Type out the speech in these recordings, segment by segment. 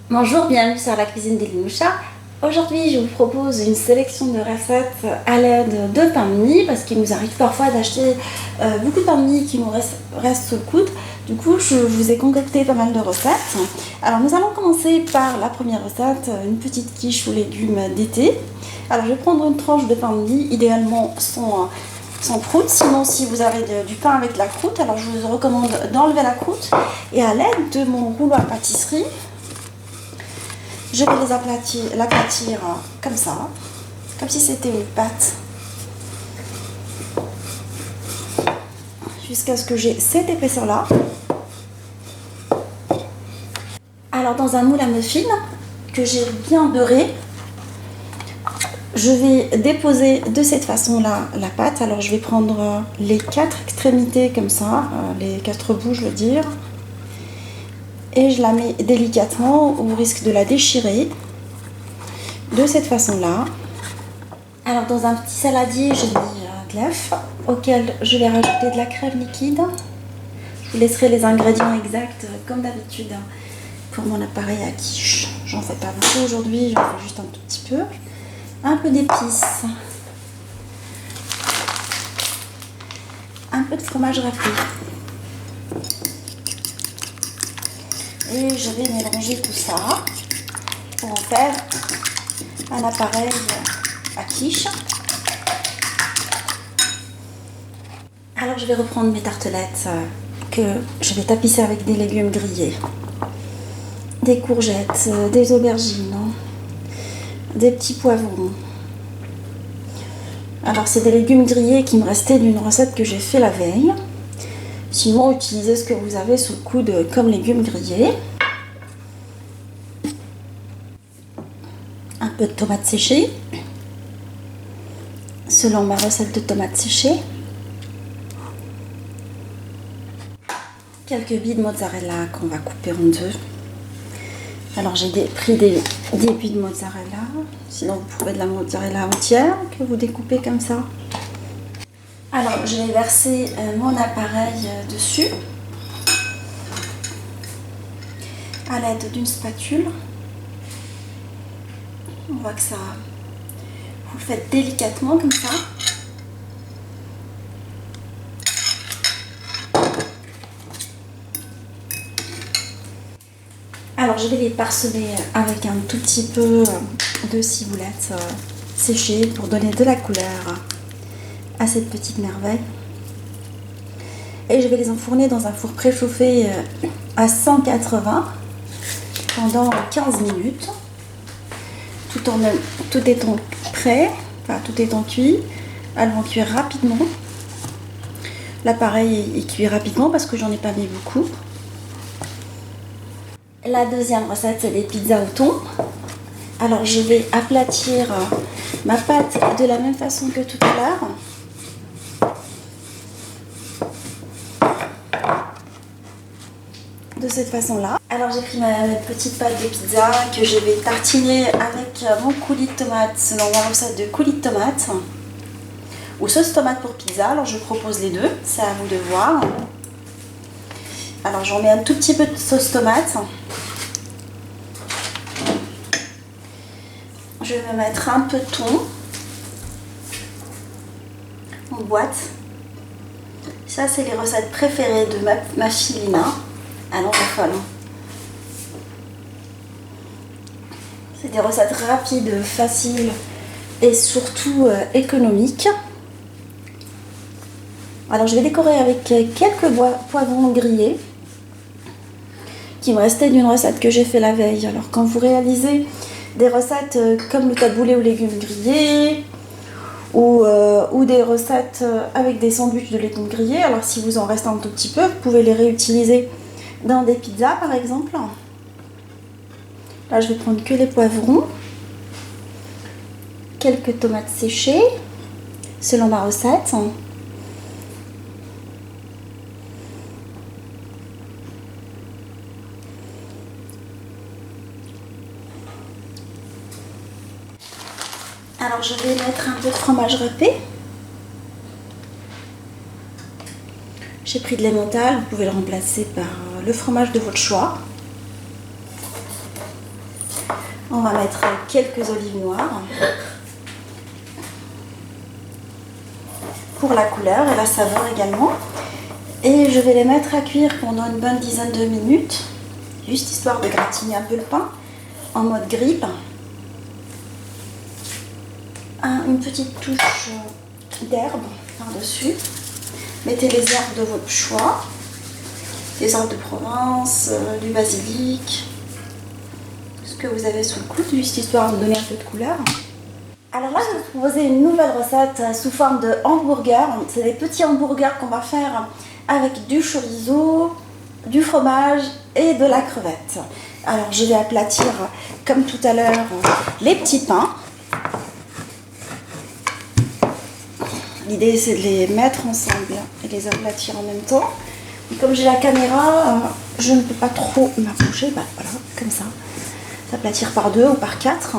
Bonjour, bienvenue sur la cuisine des Limouchas. Aujourd'hui, je vous propose une sélection de recettes à l'aide de pain de mie parce qu'il nous arrive parfois d'acheter beaucoup de pain de mie qui nous restent sous le coude. Du coup, je vous ai concocté pas mal de recettes. Alors, nous allons commencer par la première recette, une petite quiche aux légumes d'été. Alors, je vais prendre une tranche de pain de mie, idéalement sans croûte. Sinon, si vous avez du pain avec de la croûte, alors je vous recommande d'enlever la croûte. Et à l'aide de mon rouleau à pâtisserie, je vais l'aplatir comme ça, comme si c'était une pâte, jusqu'à ce que j'ai cette épaisseur-là. Alors dans un moule à muffins que j'ai bien beurré, je vais déposer de cette façon-là la pâte. Alors je vais prendre les 4 extrémités comme ça, les 4 bouts je veux dire, et je la mets délicatement au risque de la déchirer. De cette façon-là. Alors dans un petit saladier, j'ai mis de l'œuf auquel je vais rajouter de la crème liquide. Je vous laisserai les ingrédients exacts comme d'habitude pour mon appareil à quiche. J'en fais pas beaucoup aujourd'hui, j'en fais juste un tout petit peu. Un peu d'épices. Un peu de fromage râpé. Et je vais mélanger tout ça pour en faire un appareil à quiche. Alors je vais reprendre mes tartelettes que je vais tapisser avec des légumes grillés, des courgettes, des aubergines, des petits poivrons. Alors c'est des légumes grillés qui me restaient d'une recette que j'ai fait la veille. Sinon utilisez ce que vous avez sous le coude comme légumes grillés. Un peu de tomates séchées, selon ma recette de tomates séchées. Quelques billes de mozzarella qu'on va couper en deux. Alors j'ai pris des billes de mozzarella, sinon vous pouvez de la mozzarella entière que vous découpez comme ça. Alors je vais verser mon appareil dessus à l'aide d'une spatule. On voit que ça, vous le faites délicatement comme ça. Alors je vais les parsemer avec un tout petit peu de ciboulette séchée pour donner de la couleur à cette petite merveille. Et je vais les enfourner dans un four préchauffé à 180 pendant 15 minutes. Tout étant prêt, enfin tout étant cuit, elles vont cuire rapidement. L'appareil est cuit rapidement parce que j'en ai pas mis beaucoup. La deuxième recette, c'est les pizzas au thon. Alors je vais aplatir ma pâte de la même façon que tout à l'heure. De cette façon-là. Alors j'ai pris ma petite pâte de pizza que je vais tartiner avec mon coulis de tomate selon ma recette de coulis de tomate ou sauce tomate pour pizza. Alors je propose les deux, c'est à vous de voir. Alors j'en mets un tout petit peu de sauce tomate. Je vais mettre un peu de thon en boîte. Ça c'est les recettes préférées de ma fille Lina. Alors la folle. C'est des recettes rapides, faciles et surtout économiques. Alors je vais décorer avec quelques poivrons grillés qui me restaient d'une recette que j'ai fait la veille. Alors quand vous réalisez des recettes comme le taboulé aux légumes grillés ou des recettes avec des sandwichs de légumes grillés, alors si vous en reste un tout petit peu, vous pouvez les réutiliser dans des pizzas par exemple. Là je vais prendre que les poivrons, quelques tomates séchées selon ma recette. Alors je vais mettre un peu de fromage râpé. J'ai pris de l'emmental, vous pouvez le remplacer par le fromage de votre choix. On va mettre quelques olives noires pour la couleur et la saveur également. Et je vais les mettre à cuire pendant une bonne dizaine de minutes, juste histoire de gratiner un peu le pain en mode grill. Une petite touche d'herbe par-dessus. Mettez les herbes de votre choix, des herbes de Provence, du basilic, ce que vous avez sous le coude, juste histoire de donner un peu de couleur. Alors là, je vais vous proposer une nouvelle recette sous forme de hamburger. C'est des petits hamburgers qu'on va faire avec du chorizo, du fromage et de la crevette. Alors je vais aplatir, comme tout à l'heure, les petits pains. L'idée c'est de les mettre ensemble et les aplatir en même temps. Et comme j'ai la caméra, je ne peux pas trop m'approcher. Voilà, comme ça. S'aplatir par 2 ou par 4.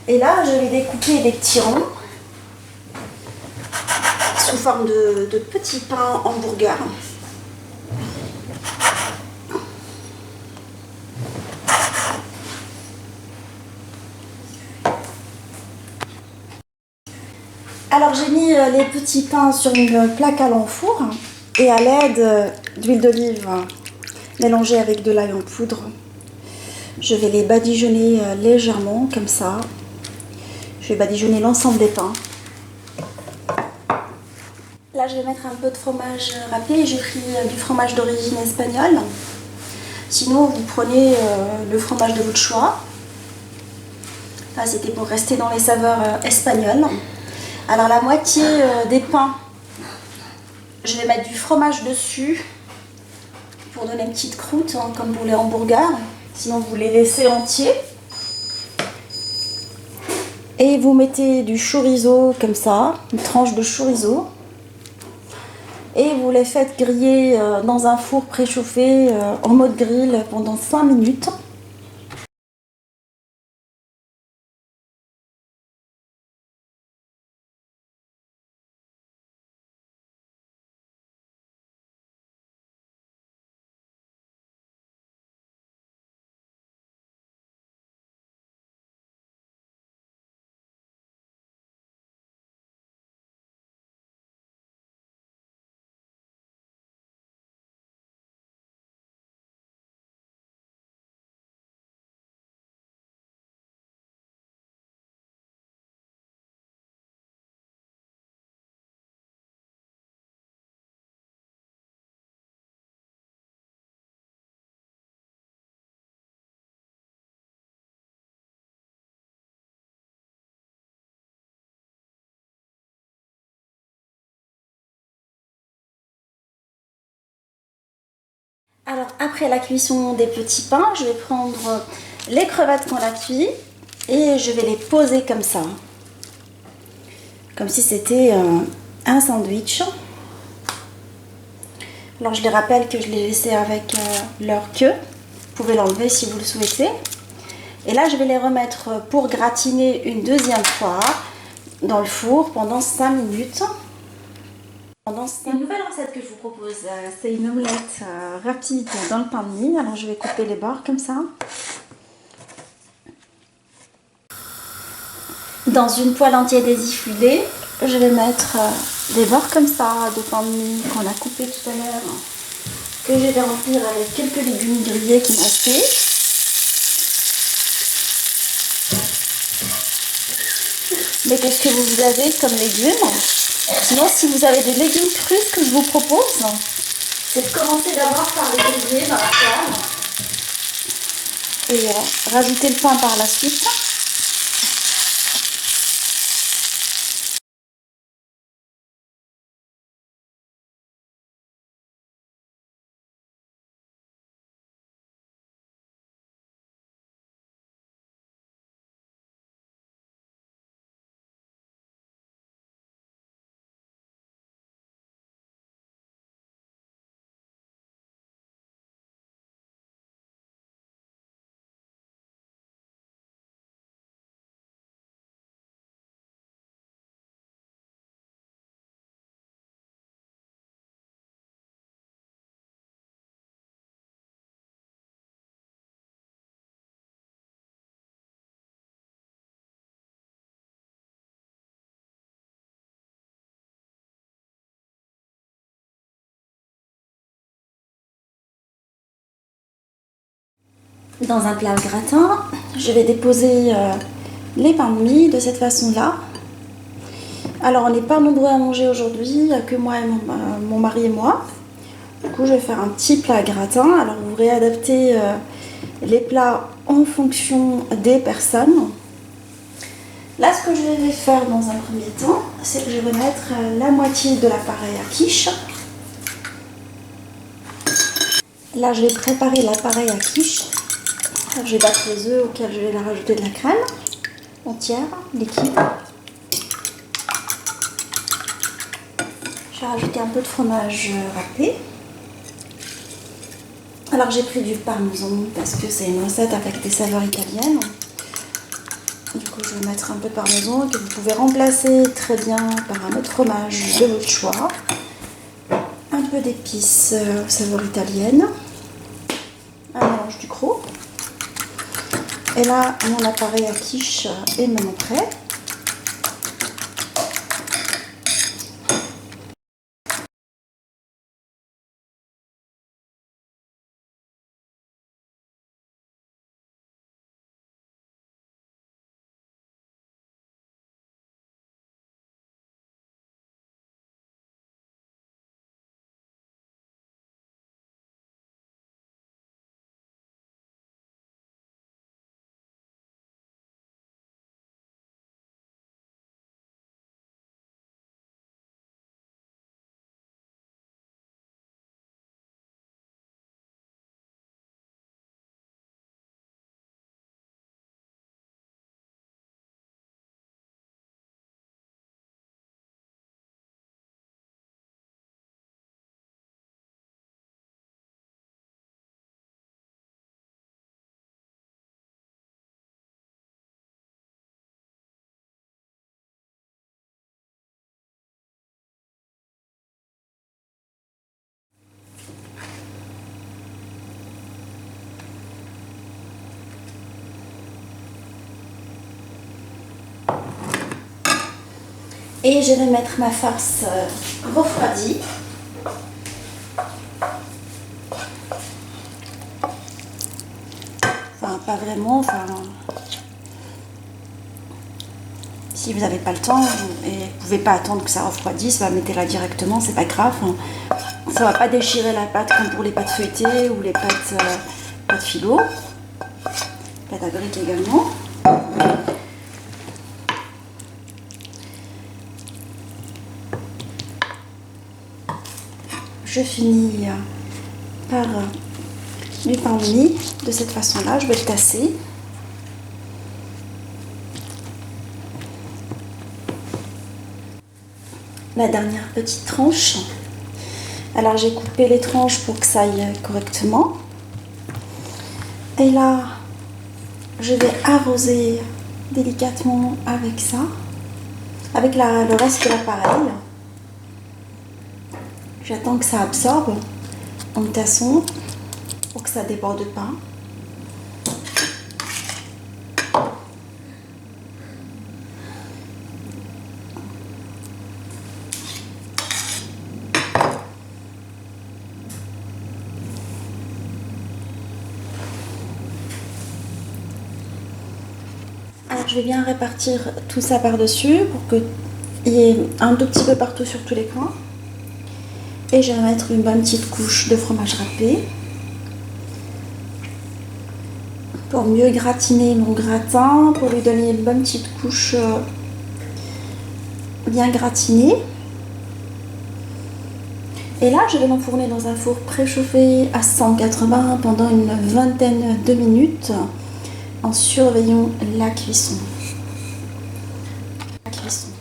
Et là, je vais découper des petits ronds sous forme de petits pains hamburgers. Alors j'ai mis les petits pains sur une plaque à l'enfour et à l'aide d'huile d'olive mélangée avec de l'ail en poudre, je vais les badigeonner légèrement comme ça. Je vais badigeonner l'ensemble des pains. Là je vais mettre un peu de fromage râpé, j'ai pris du fromage d'origine espagnole. Sinon vous prenez le fromage de votre choix. Là c'était pour rester dans les saveurs espagnoles. Alors la moitié des pains, je vais mettre du fromage dessus pour donner une petite croûte, hein, comme pour les hamburgers. Sinon vous les laissez entiers. Et vous mettez du chorizo comme ça, une tranche de chorizo. Et vous les faites griller dans un four préchauffé en mode grill pendant 5 minutes. Alors après la cuisson des petits pains, je vais prendre les crevettes qu'on a cuites et je vais les poser comme ça. Comme si c'était un sandwich. Alors je les rappelle que je les laissais avec leur queue. Vous pouvez l'enlever si vous le souhaitez. Et là je vais les remettre pour gratiner une deuxième fois dans le four pendant 5 minutes. Une nouvelle recette que je vous propose, c'est une omelette rapide dans le pain de mie. Alors je vais couper les bords comme ça. Dans une poêle entière désifluidée, je vais mettre des bords comme ça de pain de mie qu'on a coupé tout à l'heure, que je vais remplir avec quelques légumes grillés qui me restaient. Mettez ce que vous avez comme légumes. Sinon, si vous avez des légumes crus, ce que je vous propose, c'est de commencer d'abord par les griller dans la poêle et rajouter le pain par la suite. Dans un plat gratin, je vais déposer les pains de mie de cette façon-là. Alors on n'est pas nombreux à manger aujourd'hui, il n'y a que moi et mon mari et moi. Du coup je vais faire un petit plat gratin. Alors vous réadaptez les plats en fonction des personnes. Là ce que je vais faire dans un premier temps, c'est que je vais mettre la moitié de l'appareil à quiche. Là je vais préparer l'appareil à quiche. Je vais battre les œufs auxquels je vais rajouter de la crème entière, liquide. Je vais rajouter un peu de fromage râpé. Alors j'ai pris du parmesan parce que c'est une recette avec des saveurs italiennes. Du coup je vais mettre un peu de parmesan que vous pouvez remplacer très bien par un autre fromage de votre choix. Un peu d'épices aux saveurs italiennes. Un mélange du gros. Et là, mon appareil à quiche est maintenant prêt. Et je vais mettre ma farce refroidie. Enfin, pas vraiment. Enfin, si vous n'avez pas le temps et vous ne pouvez pas attendre que ça refroidisse, mettez-la directement, c'est pas grave. Ça va pas déchirer la pâte comme pour les pâtes feuilletées ou les pâtes philo. Pâte à briques également. Je finis par du pain de mie de cette façon-là. Je vais le tasser. La dernière petite tranche. Alors j'ai coupé les tranches pour que ça aille correctement. Et là, je vais arroser délicatement avec ça, avec le reste de l'appareil. J'attends que ça absorbe en tasson pour que ça déborde pas. Alors je vais bien répartir tout ça par-dessus pour qu'il y ait un tout petit peu partout sur tous les coins. Et je vais mettre une bonne petite couche de fromage râpé pour mieux gratiner mon gratin, pour lui donner une bonne petite couche bien gratinée. Et là, je vais l'enfourner dans un four préchauffé à 180 pendant une vingtaine de minutes en surveillant la cuisson.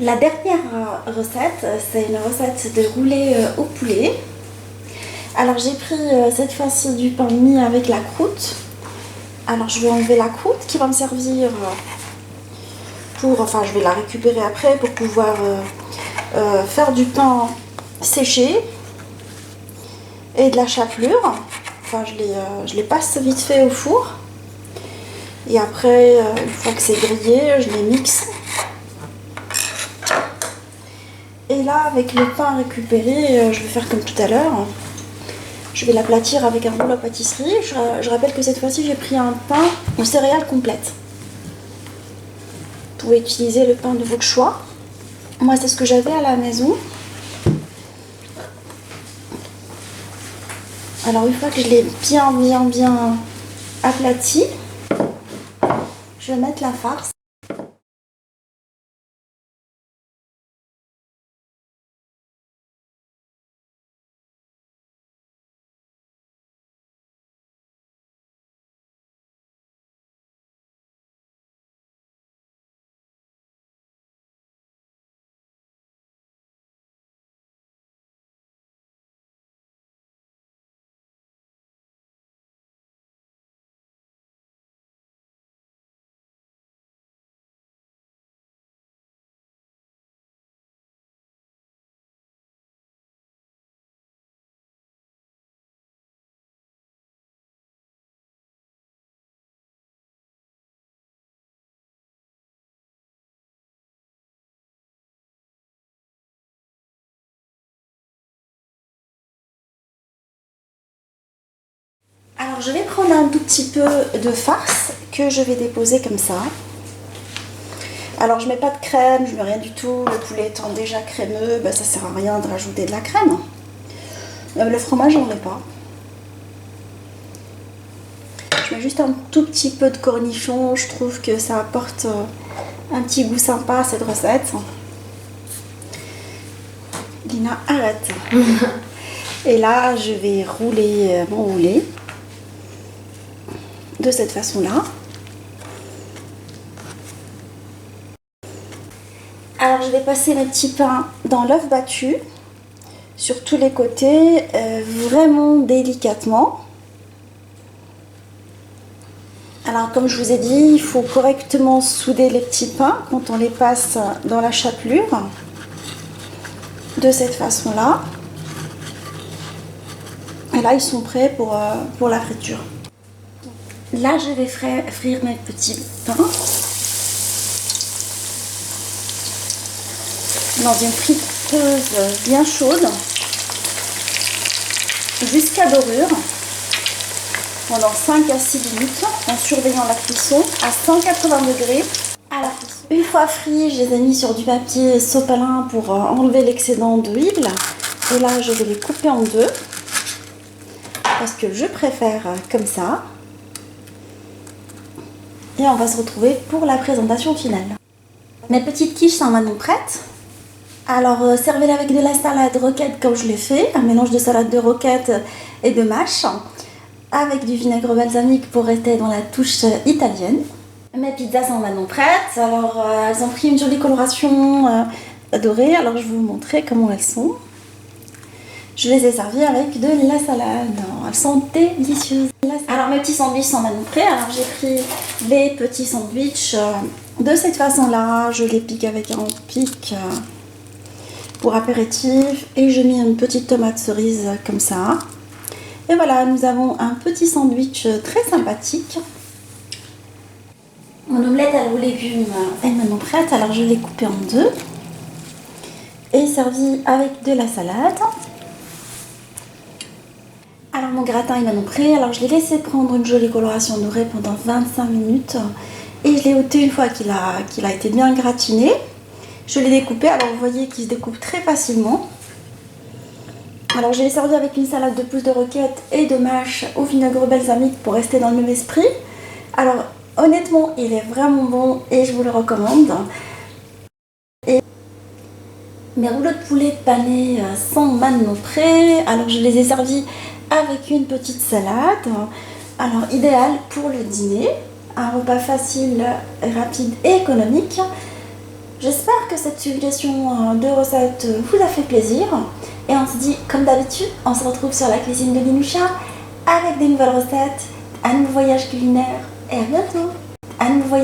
La dernière recette, c'est une recette de roulé au poulet. Alors j'ai pris cette fois-ci du pain de mie avec la croûte. Alors je vais enlever la croûte qui va me servir pour, enfin je vais la récupérer après pour pouvoir faire du pain séché et de la chapelure. Enfin je les passe vite fait au four. Et après, une fois que c'est grillé, je les mixe. Et là, avec le pain récupéré, je vais faire comme tout à l'heure. Je vais l'aplatir avec un rouleau à pâtisserie. Je rappelle que cette fois-ci, j'ai pris un pain aux céréales complètes. Vous pouvez utiliser le pain de votre choix. Moi, c'est ce que j'avais à la maison. Alors, une fois que je l'ai bien aplati, je vais mettre la farce. Alors, je vais prendre un tout petit peu de farce que je vais déposer comme ça. Alors, je mets pas de crème, je mets rien du tout. Le poulet étant déjà crémeux, ben, ça sert à rien de rajouter de la crème. Même le fromage, j'en mets pas. Je mets juste un tout petit peu de cornichon. Je trouve que ça apporte un petit goût sympa à cette recette. Lina, arrête. Et là, je vais rouler mon roulé de cette façon-là. Alors, je vais passer mes petits pains dans l'œuf battu sur tous les côtés, vraiment délicatement. Alors, comme je vous ai dit, il faut correctement souder les petits pains quand on les passe dans la chapelure. De cette façon-là. Et là, ils sont prêts pour la friture. Là, je vais frire mes petits pains dans une friteuse bien chaude jusqu'à dorure pendant 5 à 6 minutes en surveillant la cuisson à 180 degrés à la cuisson. Une fois frits, je les ai mis sur du papier sopalin pour enlever l'excédent d'huile. Et là, je vais les couper en deux parce que je préfère comme ça. Et on va se retrouver pour la présentation finale. Mes petites quiches sont maintenant prêtes. Alors, servez-les avec de la salade roquette comme je l'ai fait. Un mélange de salade de roquette et de mâche. Avec du vinaigre balsamique pour rester dans la touche italienne. Mes pizzas sont maintenant prêtes. Alors, elles ont pris une jolie coloration dorée. Alors, je vais vous montrer comment elles sont. Je les ai servies avec de la salade. Elles sont délicieuses. Alors, mes petits sandwichs sont maintenant prêts. Alors, j'ai pris les petits sandwichs de cette façon-là. Je les pique avec un pic pour apéritif. Et je mets une petite tomate cerise comme ça. Et voilà, nous avons un petit sandwich très sympathique. Mon omelette aux légumes est maintenant prête. Alors, je l'ai coupée en deux. Et servie avec de la salade. Alors mon gratin est maintenant prêt, alors je l'ai laissé prendre une jolie coloration dorée pendant 25 minutes et je l'ai ôté une fois qu'il a été bien gratiné. Je l'ai découpé, alors vous voyez qu'il se découpe très facilement. Alors je l'ai servi avec une salade de pousses de roquette et de mâche au vinaigre balsamique pour rester dans le même esprit. Alors honnêtement il est vraiment bon et je vous le recommande. Et mes rouleaux de poulet panés sont maintenant prêts, alors je les ai servis avec une petite salade. Alors idéal pour le dîner, un repas facile, rapide et économique. J'espère que cette suggestion de recette vous a fait plaisir et on se dit comme d'habitude, on se retrouve sur la cuisine de Linoucha avec des nouvelles recettes, un nouveau voyage culinaire et à bientôt.